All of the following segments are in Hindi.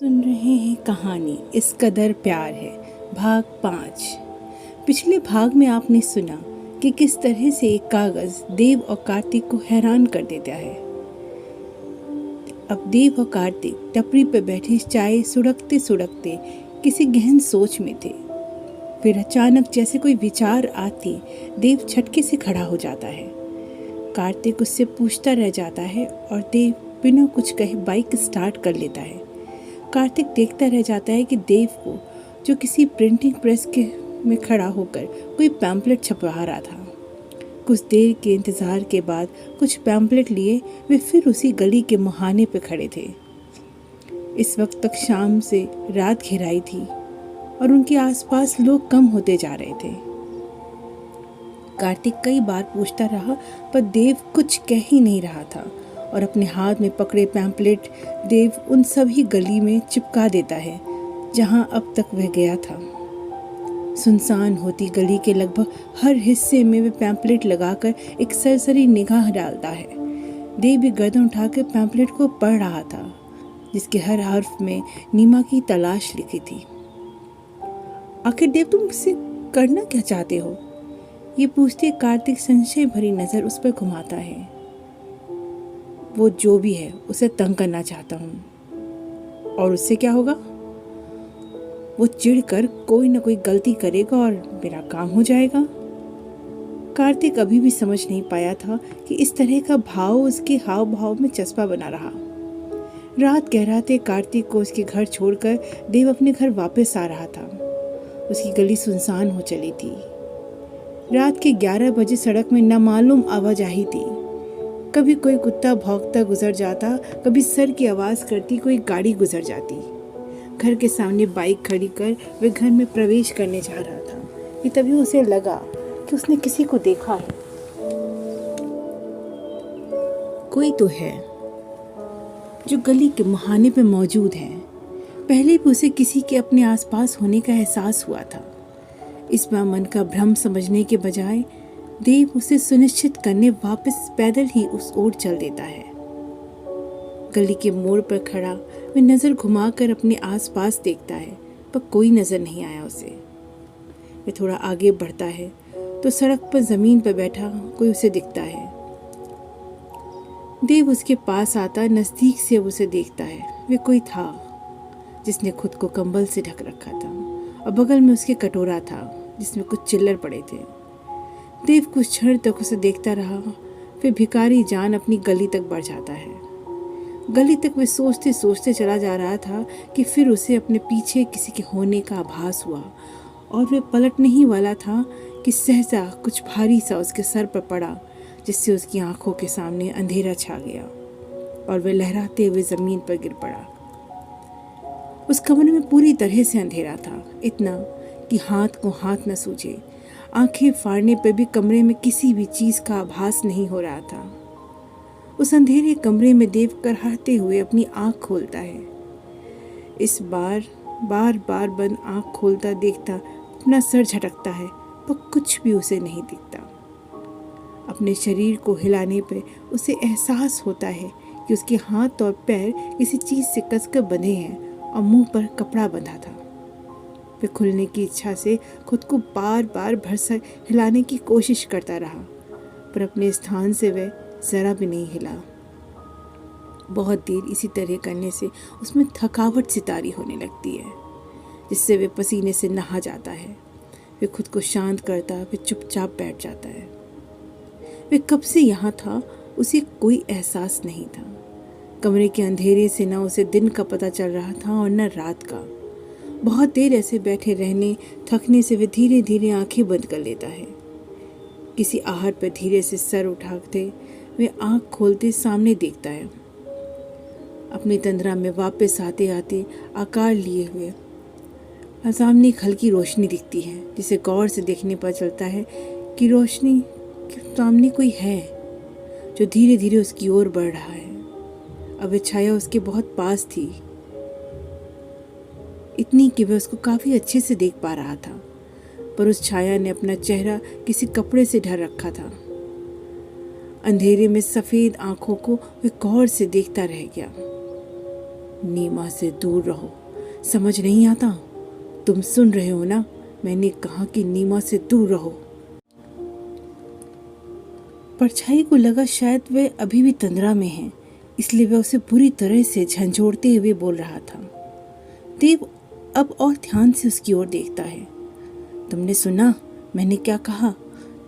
सुन रहे हैं कहानी इस कदर प्यार है भाग 5। पिछले भाग में आपने सुना कि किस तरह से एक कागज देव और कार्तिक को हैरान कर देता है। अब देव और कार्तिक टपरी पर बैठे चाय सुड़कते सुड़कते किसी गहन सोच में थे। फिर अचानक जैसे कोई विचार आती देव झटके से खड़ा हो जाता है। कार्तिक उससे पूछता रह जाता है और देव बिना कुछ कहे बाइक स्टार्ट कर लेता है। कार्तिक देखता रह जाता है कि देव को जो किसी प्रिंटिंग प्रेस में खड़ा होकर कोई पैम्पलेट छपवा रहा था। कुछ देर के इंतज़ार के बाद कुछ पैम्पलेट लिए वे फिर उसी गली के मुहाने पर खड़े थे। इस वक्त तक शाम से रात घिराई थी और उनके आसपास लोग कम होते जा रहे थे। कार्तिक कई बार पूछता रहा पर देव कुछ कह ही नहीं रहा था और अपने हाथ में पकड़े पैम्पलेट देव उन सभी गली में चिपका देता है जहां अब तक वह गया था। सुनसान होती गली के लगभग हर हिस्से में वह पैम्पलेट लगाकर एक सरसरी निगाह डालता है। देव भी गर्दन उठाकर पैम्पलेट को पढ़ रहा था जिसके हर हर्फ में नीमा की तलाश लिखी थी। आखिर देव तुम मुझसे करना क्या चाहते हो? ये पूछते कार्तिक संशय भरी नजर उस पर घुमाता है। वो जो भी है उसे तंग करना चाहता हूँ। और उससे क्या होगा? वो चिढ़कर कोई ना कोई गलती करेगा और मेरा काम हो जाएगा। कार्तिक अभी भी समझ नहीं पाया था कि इस तरह का भाव उसके हाव भाव में चस्पा बना रहा। रात गहराते कार्तिक को उसके घर छोड़कर देव अपने घर वापस आ रहा था। उसकी गली सुनसान हो चली थी। रात के 11 बजे सड़क में नामालूम आवाजाही थी। कभी कोई कुत्ता भौंकता गुजर जाता, कभी सर की आवाज़ करती कोई गाड़ी गुजर जाती। घर के सामने बाइक खड़ी कर वह घर में प्रवेश करने जा रहा था कि तभी उसे लगा कि उसने किसी को देखा है। कोई तो है जो गली के मुहाने पे मौजूद है। पहले भी उसे किसी के अपने आसपास होने का एहसास हुआ था। इस बार मन का भ्रम समझने के बजाय देव उसे सुनिश्चित करने वापस पैदल ही उस ओर चल देता है। गली के मोड़ पर खड़ा वह नजर घुमाकर अपने आसपास देखता है पर कोई नजर नहीं आया उसे। वह थोड़ा आगे बढ़ता है तो सड़क पर जमीन पर बैठा कोई उसे दिखता है। देव उसके पास आता नजदीक से उसे देखता है। वह कोई था जिसने खुद को कंबल से ढक रखा था और बगल में उसके कटोरा था जिसमें कुछ चिल्लर पड़े थे। देव कुछ क्षण तक उसे देखता रहा। फिर भिखारी जान अपनी गली तक बढ़ जाता है। गली तक वह सोचते सोचते चला जा रहा था कि फिर उसे अपने पीछे किसी के होने का आभास हुआ और वह पलटने ही वाला था कि सहसा कुछ भारी सा उसके सर पर पड़ा जिससे उसकी आंखों के सामने अंधेरा छा गया और वह लहराते हुए जमीन पर गिर पड़ा। उस कमरे में पूरी तरह से अंधेरा था, इतना कि हाथ को हाथ न सूझे। आंखें फाड़ने पर भी कमरे में किसी भी चीज का आभास नहीं हो रहा था। उस अंधेरे कमरे में देव करहाते हुए अपनी आंख खोलता है। इस बार बार बार बंद आंख खोलता देखता अपना सर झटकता है पर कुछ भी उसे नहीं दिखता। अपने शरीर को हिलाने पर उसे एहसास होता है कि उसके हाथ और पैर किसी चीज से कसकर बंधे हैं और मुंह पर कपड़ा बंधा था। वह खुलने की इच्छा से खुद को बार बार भरसक हिलाने की कोशिश करता रहा पर अपने स्थान से वह जरा भी नहीं हिला। बहुत देर इसी तरह करने से उसमें थकावट सी तारी होने लगती है जिससे वह पसीने से नहा जाता है। वह खुद को शांत करता फिर चुपचाप बैठ जाता है। वह कब से यहाँ था उसे कोई एहसास नहीं था। कमरे के अंधेरे से न उसे दिन का पता चल रहा था और न रात का। बहुत देर ऐसे बैठे रहने थकने से वह धीरे धीरे आंखें बंद कर लेता है। किसी आहट पर धीरे से सर उठाते वह आंख खोलते सामने देखता है। अपनी तंद्रा में वापस आते आते आकार लिए हुए सामने एक हल्की रोशनी दिखती है जिसे गौर से देखने पर चलता है कि रोशनी के सामने कोई है जो धीरे धीरे उसकी ओर बढ़ रहा है। अब वह छाया उसके बहुत पास थी, इतनी कि वह उसको काफी अच्छे से देख पा रहा था पर उस छाया ने अपना चेहरा किसी कपड़े से ढक रखा था। अंधेरे में सफेद आंखों को वह गौर से देखता रह गया। नीमा से दूर रहो। समझ नहीं आता? तुम सुन रहे हो ना? मैंने कहा कि नीमा से दूर रहो। परछाई को लगा शायद वे अभी भी तंद्रा में है, इसलिए वह उसे बुरी तरह से झंझोड़ते हुए बोल रहा था। देव अब और ध्यान से उसकी ओर देखता है। तुमने सुना मैंने क्या कहा?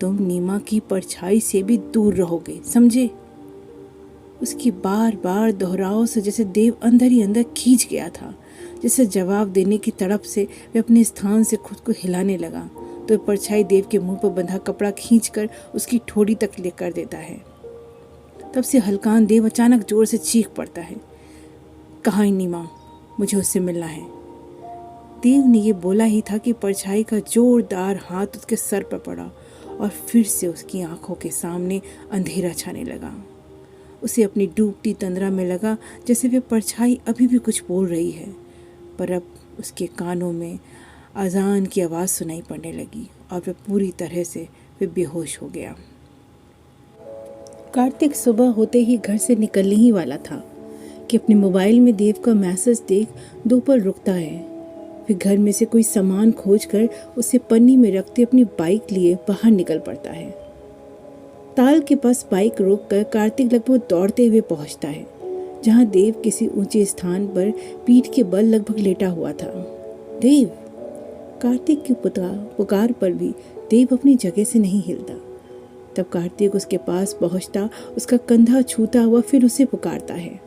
तुम नीमा की परछाई से भी दूर रहोगे, समझे? उसकी बार बार दोहराव से जैसे देव अंदर ही अंदर खींच गया था। जैसे जवाब देने की तड़प से वह अपने स्थान से खुद को हिलाने लगा तो परछाई देव के मुंह पर बंधा कपड़ा खींचकर उसकी ठोड़ी तक लेकर देता है। तब से हलकान देव अचानक जोर से चीख पड़ता है, कहाँ है नीमा? मुझे उससे मिलना है। देव ने ये बोला ही था कि परछाई का जोरदार हाथ उसके सर पर पड़ा और फिर से उसकी आंखों के सामने अंधेरा छाने लगा। उसे अपनी डूबती तंद्रा में लगा जैसे वे परछाई अभी भी कुछ बोल रही है, पर अब उसके कानों में अजान की आवाज़ सुनाई पड़ने लगी और वह पूरी तरह से वे बेहोश हो गया। कार्तिक सुबह होते ही घर से निकलने ही वाला था कि अपने मोबाइल में देव का मैसेज देख दोपहर रुकता है। फिर घर में से कोई सामान खोजकर उसे पन्नी में रखते अपनी बाइक लिए बाहर निकल पड़ता है। ताल के पास बाइक रोककर कार्तिक लगभग दौड़ते हुए पहुंचता है, जहां देव किसी ऊंचे स्थान पर पीठ के बल लगभग लेटा हुआ था। देव! कार्तिक की पुकार पर भी देव अपनी जगह से नहीं हिलता। तब कार्तिक उसके पास पहुंचता, उसका कंधा छूता हुआ फिर उसे पुकारता है।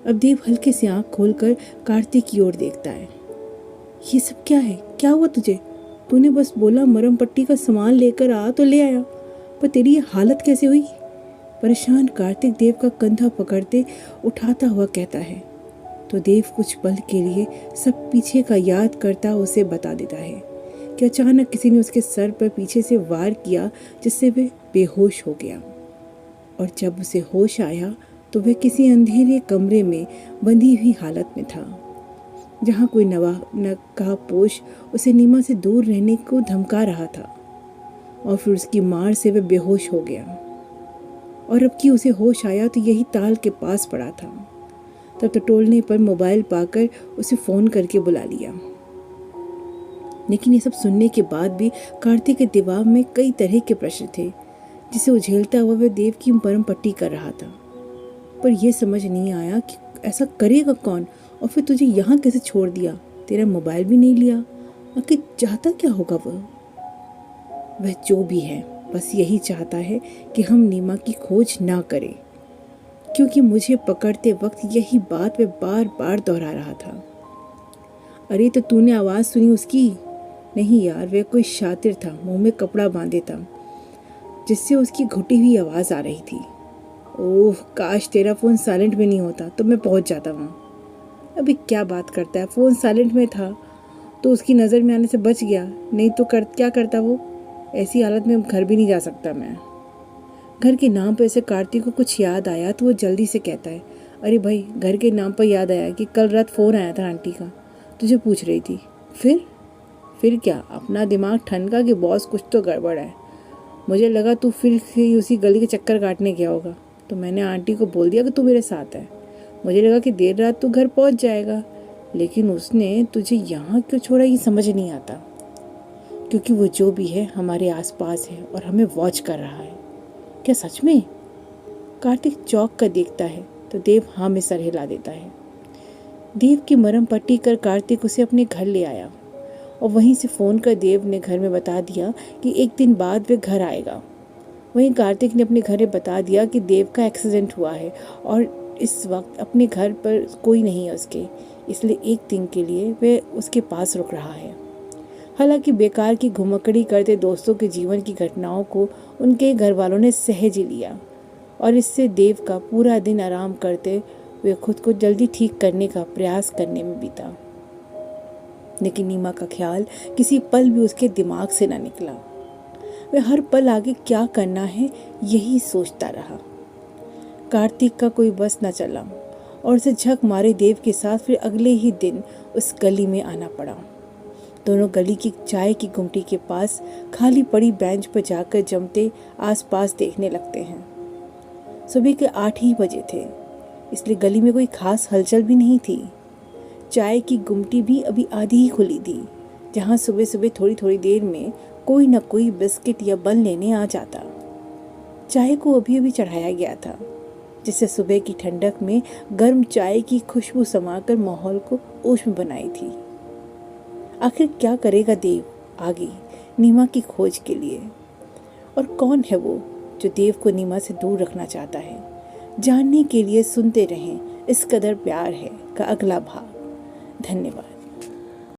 अब देव हल्के से आंख खोलकर कार्तिक की ओर देखता है। ये सब क्या है? क्या हुआ तुझे? तूने बस बोला मरहम पट्टी का सामान लेकर आ तो ले आया, पर तेरी ये हालत कैसे हुई? परेशान कार्तिक देव का कंधा पकड़ते उठाता हुआ कहता है तो देव कुछ पल के लिए सब पीछे का याद करता उसे बता देता है कि अचानक किसी ने उसके सर पर पीछे से वार किया, जिससे वह बेहोश हो गया। और जब उसे होश आया तो वह किसी अंधेरे कमरे में बंधी हुई हालत में था, जहाँ कोई नकाबपोश उसे नीमा से दूर रहने को धमका रहा था। और फिर उसकी मार से वह बेहोश हो गया। और अब कि उसे होश आया तो यही ताल के पास पड़ा था। तब टटोलने पर मोबाइल पाकर उसे फ़ोन करके बुला लिया। लेकिन ये सब सुनने के बाद भी कार्तिक के दिमाग में कई तरह के प्रश्न थे, जिसे उझेलता हुआ वह देव की मरहम पट्टी कर रहा था। पर यह समझ नहीं आया कि ऐसा करेगा कौन, और फिर तुझे यहाँ कैसे छोड़ दिया? तेरा मोबाइल भी नहीं लिया। आखिर चाहता क्या होगा वह जो भी है, बस यही चाहता है कि हम नीमा की खोज ना करें, क्योंकि मुझे पकड़ते वक्त यही बात वह बार बार दोहरा रहा था। अरे तो तूने आवाज़ सुनी उसकी? नहीं यार, वह कोई शातिर था, मुंह में कपड़ा बांधे था, जिससे उसकी घुटी हुई आवाज़ आ रही थी। ओह काश तेरा फ़ोन साइलेंट में नहीं होता तो मैं पहुंच जाता वहाँ। अभी क्या बात करता है, फ़ोन साइलेंट में था तो उसकी नज़र में आने से बच गया, नहीं तो क्या करता वो? ऐसी हालत में घर भी नहीं जा सकता मैं। घर के नाम पर ऐसे कार्तिक को कुछ याद आया तो वो जल्दी से कहता है, अरे भाई घर के नाम पर याद आया कि कल रात फ़ोन आया था आंटी का, तुझे पूछ रही थी। फिर क्या? अपना दिमाग ठनका कि बॉस कुछ तो गड़बड़ है। मुझे लगा तू फिर उसी गली के चक्कर काटने गया होगा, तो मैंने आंटी को बोल दिया कि तू मेरे साथ है। मुझे लगा कि देर रात तू घर पहुंच जाएगा, लेकिन उसने तुझे यहाँ क्यों छोड़ा ये समझ नहीं आता, क्योंकि वो जो भी है हमारे आसपास है और हमें वॉच कर रहा है। क्या सच में? कार्तिक चौंक कर देखता है तो देव हाँ में सर हिला देता है। देव की मरहम पट्टी कर कार्तिक उसे अपने घर ले आया और वहीं से फ़ोन कर देव ने घर में बता दिया कि एक दिन बाद वे घर आएगा। वहीं कार्तिक ने अपने घर में बता दिया कि देव का एक्सीडेंट हुआ है और इस वक्त अपने घर पर कोई नहीं है उसके, इसलिए एक दिन के लिए वह उसके पास रुक रहा है। हालांकि बेकार की घुमक्कड़ी करते दोस्तों के जीवन की घटनाओं को उनके घर वालों ने सहज ही लिया और इससे देव का पूरा दिन आराम करते हुए खुद को जल्दी ठीक करने का प्रयास करने में बीता। लेकिन नीमा का ख्याल किसी पल भी उसके दिमाग से न निकला। वह हर पल आगे क्या करना है यही सोचता रहा। कार्तिक का कोई बस न चला और उसे झक मारे देव के साथ फिर अगले ही दिन उस गली में आना पड़ा। दोनों गली की चाय की गुमटी के पास खाली पड़ी बेंच पर जाकर जमते आसपास देखने लगते हैं। सुबह के 8 ही बजे थे इसलिए गली में कोई खास हलचल भी नहीं थी। चाय की गुमटी भी अभी आधी ही खुली थी, जहाँ सुबह सुबह थोड़ी थोड़ी देर में कोई न कोई बिस्किट या बन लेने आ जाता। चाय को अभी अभी चढ़ाया गया था, जिससे सुबह की ठंडक में गर्म चाय की खुशबू समाकर माहौल को ऊष्म बनाई थी। आखिर क्या करेगा देव आगे नीमा की खोज के लिए, और कौन है वो जो देव को नीमा से दूर रखना चाहता है? जानने के लिए सुनते रहें इस कदर प्यार है का अगला भाग। धन्यवाद।